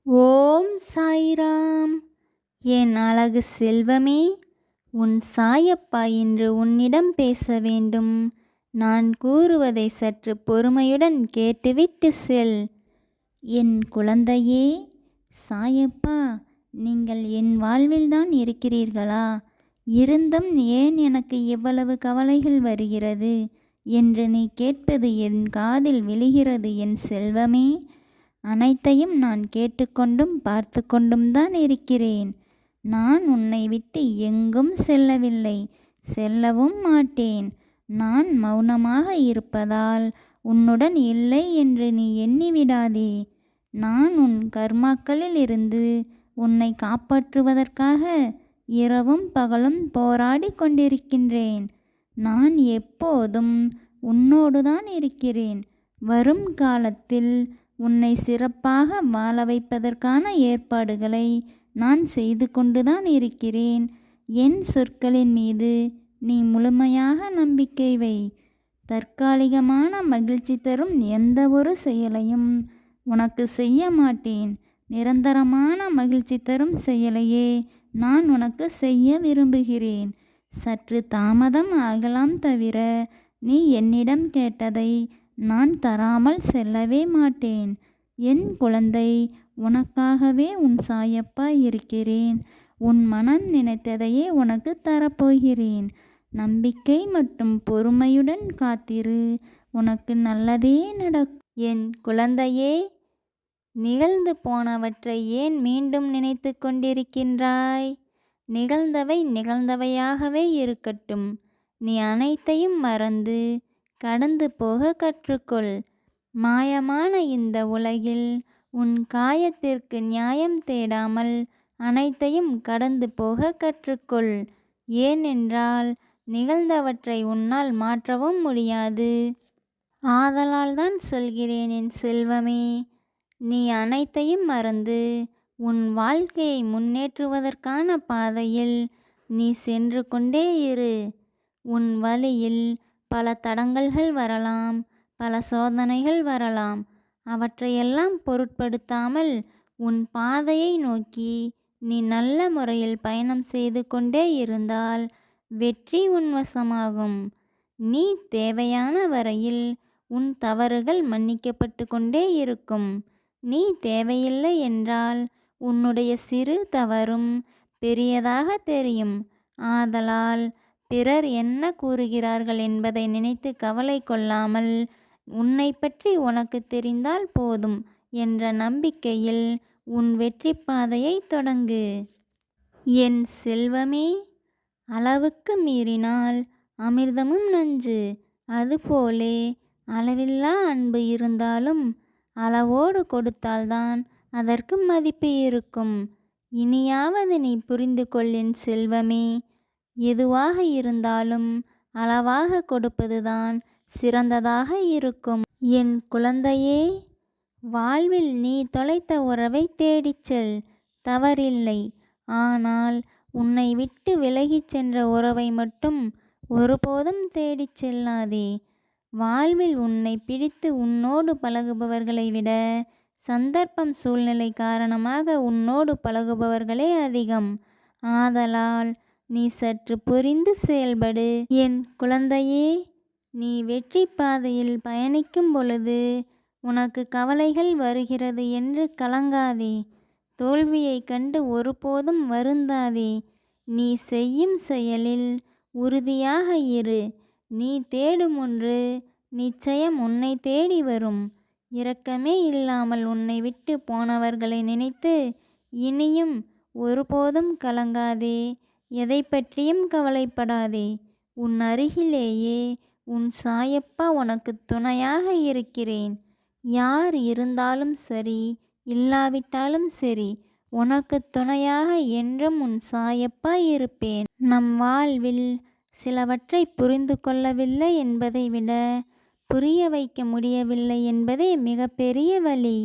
ஓம் சாய்ராம். என் அழகு செல்வமே, உன் சாயப்பா இன்று உன்னிடம் பேச வேண்டும். நான் கூறுவதை சற்று பொறுமையுடன் கேட்டுவிட்டு செல். என் குழந்தையே, சாயப்பா நீங்கள் என் வாழ்வில்தான் இருக்கிறீர்களா? இருந்தும் ஏன் எனக்கு இவ்வளவு கவலைகள் வருகிறது என்று நீ கேட்பது என் காதில் விழுகிறது என் செல்வமே. அனைத்தையும் நான் கேட்டுக்கொண்டும் பார்த்து கொண்டும் தான் இருக்கிறேன். நான் உன்னை விட்டு எங்கும் செல்லவில்லை, செல்லவும் மாட்டேன். நான் மௌனமாக இருப்பதால் உன்னுடன் இல்லை என்று நீ எண்ணிவிடாதே. நான் உன் கர்மாக்களில் இருந்து உன்னை காப்பாற்றுவதற்காக இரவும் பகலும் போராடி கொண்டிருக்கின்றேன். நான் எப்போதும் உன்னோடுதான் இருக்கிறேன். வரும் காலத்தில் உன்னை சிறப்பாக வாழ வைப்பதற்கான ஏற்பாடுகளை நான் செய்து கொண்டுதான் இருக்கிறேன். என் சொற்களின் மீது நீ முழுமையாக நம்பிக்கை வை. தற்காலிகமான மகிழ்ச்சி தரும் எந்த ஒரு செயலையும் உனக்கு செய்ய மாட்டேன். நிரந்தரமான மகிழ்ச்சி தரும் செயலையே நான் உனக்கு செய்ய விரும்புகிறேன். சற்று தாமதம் ஆகலாம் தவிர நீ என்னிடம் கேட்டதை நான் தராமல் செல்லவே மாட்டேன். என் குழந்தை, உனக்காகவே உன் சாயப்பா இருக்கிறேன். உன் மனம் நினைத்ததையே உனக்கு தரப்போகிறேன். நம்பிக்கை மற்றும் பொறுமையுடன் காத்திரு, உனக்கு நல்லதே நடக்கும். என் குழந்தையே, நிகழ்ந்து போனவற்றை ஏன் மீண்டும் நினைத்து கொண்டிருக்கின்றாய்? நிகழ்ந்தவை நிகழ்ந்தவையாகவே இருக்கட்டும். நீ அனைத்தையும் மறந்து கடந்து போக கற்றுக்கொள். மாயமான இந்த உலகில் உன் காயத்திற்கு நியாயம் தேடாமல் அனைத்தையும் கடந்து போக கற்றுக்கொள். ஏனென்றால் நிகழ்ந்தவற்றை உன்னால் மாற்றவும் முடியாது. ஆதலால் தான் சொல்கிறேன் என் செல்வமே, நீ அனைத்தையும் மறந்து உன் வாழ்க்கையை முன்னேற்றுவதற்கான பாதையில் நீ சென்று கொண்டே இரு. உன் வழியில் பல தடங்கல்கள் வரலாம், பல சோதனைகள் வரலாம். அவற்றையெல்லாம் பொருட்படுத்தாமல் உன் பாதையை நோக்கி நீ நல்ல முறையில் பயணம் செய்து கொண்டே இருந்தால் வெற்றி உன் வசமாகும். நீ தேவையான வரையில் உன் தவறுகள் மன்னிக்கப்பட்டு கொண்டே இருக்கும். நீ தேவையில்லை என்றால் உன்னுடைய சிறு தவறும் பெரியதாக தெரியும். ஆதலால் பிறர் என்ன கூறுகிறார்கள் என்பதை நினைத்து கவலை கொள்ளாமல் உன்னை பற்றி உனக்கு தெரிந்தால் போதும் என்ற நம்பிக்கையில் உன் வெற்றி பாதையை தொடங்கு. என் செல்வமே, அளவுக்கு மீறினால் அமிர்தமும் நஞ்சு. அதுபோலே அளவில்லா அன்பு இருந்தாலும் அளவோடு கொடுத்தால்தான் அதற்கு மதிப்பு இருக்கும். இனியாவது நீ புரிந்து கொள் என் செல்வமே. எதுவாக இருந்தாலும் அளவாக கொடுப்பதுதான் சிறந்ததாக இருக்கும். என் குழந்தையே, வாழ்வில் நீ தொலைத்த உறவை தேடிச் செல், தவறில்லை. ஆனால் உன்னை விட்டு விலகிச் சென்ற உறவை மட்டும் ஒருபோதும் தேடிச் செல்லாதே. வாழ்வில் உன்னை பிடித்து உன்னோடு பழகுபவர்களை விட சந்தர்ப்பம் சூழ்நிலை காரணமாக உன்னோடு பழகுபவர்களே அதிகம். ஆதலால் நீ சற்று புரிந்து செயல்படு. என் குழந்தையே, நீ வெற்றி பாதையில் பயணிக்கும் பொழுது உனக்கு கவலைகள் வருகிறது என்று கலங்காதே. தோல்வியை கண்டு ஒருபோதும் வருந்தாதே. நீ செய்யும் செயலில் உறுதியாக இரு. நீ தேடும் ஒன்று நிச்சயம் உன்னை தேடி வரும். இரக்கமே இல்லாமல் உன்னை விட்டு போனவர்களை நினைத்து இனியும் ஒருபோதும் கலங்காதே. எதை பற்றியும் கவலைப்படாதே. உன் அருகிலேயே உன் சாயப்பா உனக்கு துணையாக இருக்கிறேன். யார் இருந்தாலும் சரி, இல்லாவிட்டாலும் சரி, உனக்கு துணையாக என்றும் உன் சாயப்பா இருப்பேன். நம் வாழ்வில் சிலவற்றை புரிந்து கொள்ளவில்லை என்பதை விட புரிய வைக்க முடியவில்லை என்பதே மிகப்பெரிய வலி.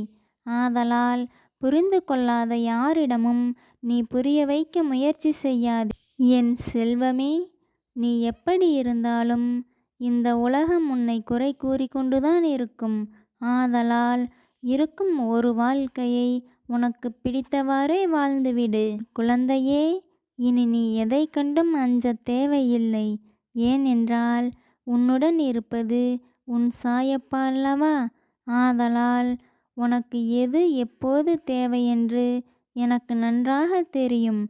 ஆதலால் புரிந்து கொள்ளாத யாரிடமும் நீ புரிய வைக்க முயற்சி செய்யாதே. என் செல்வமே, நீ எப்படி இருந்தாலும் இந்த உலகம் உன்னை குறை கூறிக்கொண்டுதான் இருக்கும். ஆதலால் இருக்கும் ஒரு வாழ்க்கையை உனக்கு பிடித்தவாறே வாழ்ந்துவிடு. குழந்தையே, இனி நீ எதை கண்டும் அஞ்சத் தேவையில்லை. ஏனென்றால் உன்னுடன் இருப்பது உன் சாயப்பா அல்லவா? ஆதலால் உனக்கு எது எப்போது தேவையென்று எனக்கு நன்றாக தெரியும்.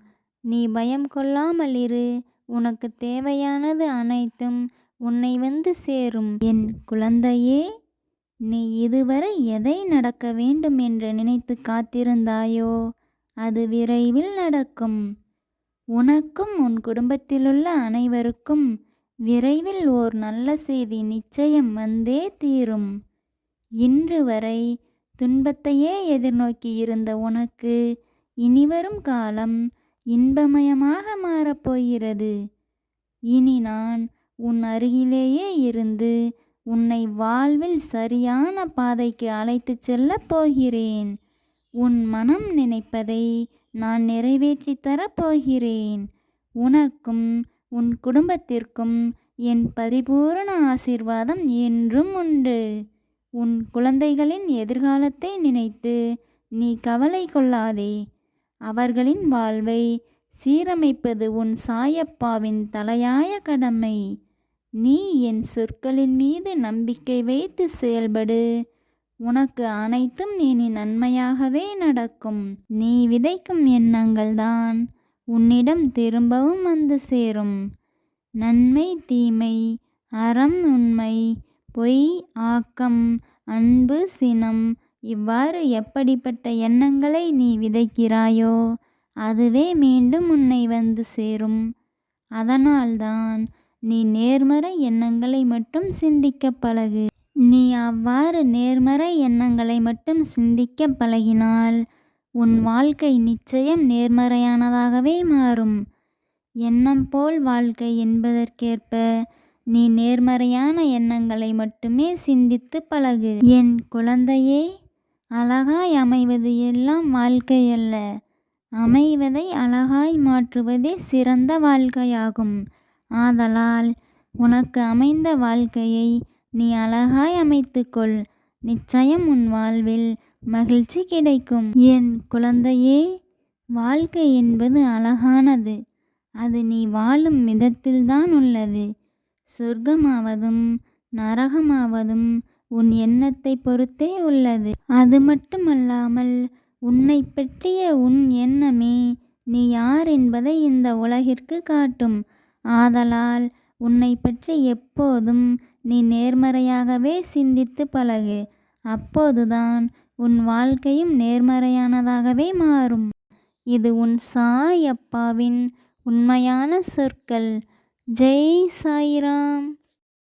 நீ பயம் கொள்ளாமல் இரு. உனக்கு தேவையானது அனைத்தும் உன்னை வந்து சேரும். என் குழந்தையே, நீ இதுவரை எதை நடக்க வேண்டும் என்று நினைத்து காத்திருந்தாயோ அது விரைவில் நடக்கும். உனக்கும் உன் குடும்பத்திலுள்ள அனைவருக்கும் விரைவில் ஓர் நல்ல செய்தி நிச்சயம் வந்தே தீரும். இன்று வரை துன்பத்தையே எதிர்நோக்கி இருந்த உனக்கு இனிவரும் காலம் இன்பமயமாக மாறப்போகிறது. இனி நான் உன் அருகிலேயே இருந்து உன்னை வாழ்வில் சரியான பாதைக்கு அழைத்துச் செல்லப் போகிறேன். உன் மனம் நினைப்பதை நான் நிறைவேற்றித் தரப்போகிறேன். உனக்கும் உன் குடும்பத்திற்கும் என் பரிபூரண ஆசீர்வாதம் என்றும் உண்டு. உன் குழந்தைகளின் எதிர்காலத்தை நினைத்து நீ கவலை கொள்ளாதே. அவர்களின் வாழ்வை சீரமைப்பது உன் சாயப்பாவின் தலையாய கடமை. நீ என் சொற்களின் மீது நம்பிக்கை வைத்து செயல்படு. உனக்கு அனைத்தும் இனி நன்மையாகவே நடக்கும். நீ விதைக்கும் எண்ணங்கள்தான் உன்னிடம் திரும்பவும் வந்து சேரும். நன்மை, தீமை, அறம், உண்மை, பொய், ஆக்கம், அன்பு, சினம், இவ்வாறு எப்படிப்பட்ட எண்ணங்களை நீ விதைக்கிறாயோ அதுவே மீண்டும் உன்னை வந்து சேரும். அதனால்தான் நீ நேர்மறை எண்ணங்களை மட்டும் சிந்திக்க பழகு. நீ அவ்வாறு நேர்மறை எண்ணங்களை மட்டும் சிந்திக்க பழகினால் உன் வாழ்க்கை நிச்சயம் நேர்மறையானதாகவே மாறும். எண்ணம் போல் வாழ்க்கை என்பதற்கேற்ப நீ நேர்மறையான எண்ணங்களை மட்டுமே சிந்தித்து பழகு. என் குழந்தையே, அழகாய் அமைவது எல்லாம் வாழ்க்கை அல்ல. அமைவதை அழகாய் மாற்றுவதே சிறந்த வாழ்க்கையாகும். ஆதலால் உனக்கு அமைந்த வாழ்க்கையை நீ அழகாய் அமைத்துக்கொள். நிச்சயம் உன் வாழ்வில் மகிழ்ச்சி கிடைக்கும். என் குழந்தையே, வாழ்க்கை என்பது அழகானது. அது நீ வாழும் விதத்தில்தான் உள்ளது. சொர்க்கமாவதும் நரகமாவதும் உன் எண்ணத்தை பொறுத்தே உள்ளது. அது மட்டுமல்லாமல் உன்னை பற்றிய உன் எண்ணமே நீ யார் என்பதை இந்த உலகிற்கு காட்டும். ஆதலால் உன்னை பற்றி எப்போதும் நீ நேர்மறையாகவே சிந்தித்து பழகு. அப்போதுதான் உன் வாழ்க்கையும் நேர்மறையானதாகவே மாறும். இது உன் சாய் அப்பாவின் உண்மையான சொற்கள். ஜெய் சாய்ராம்.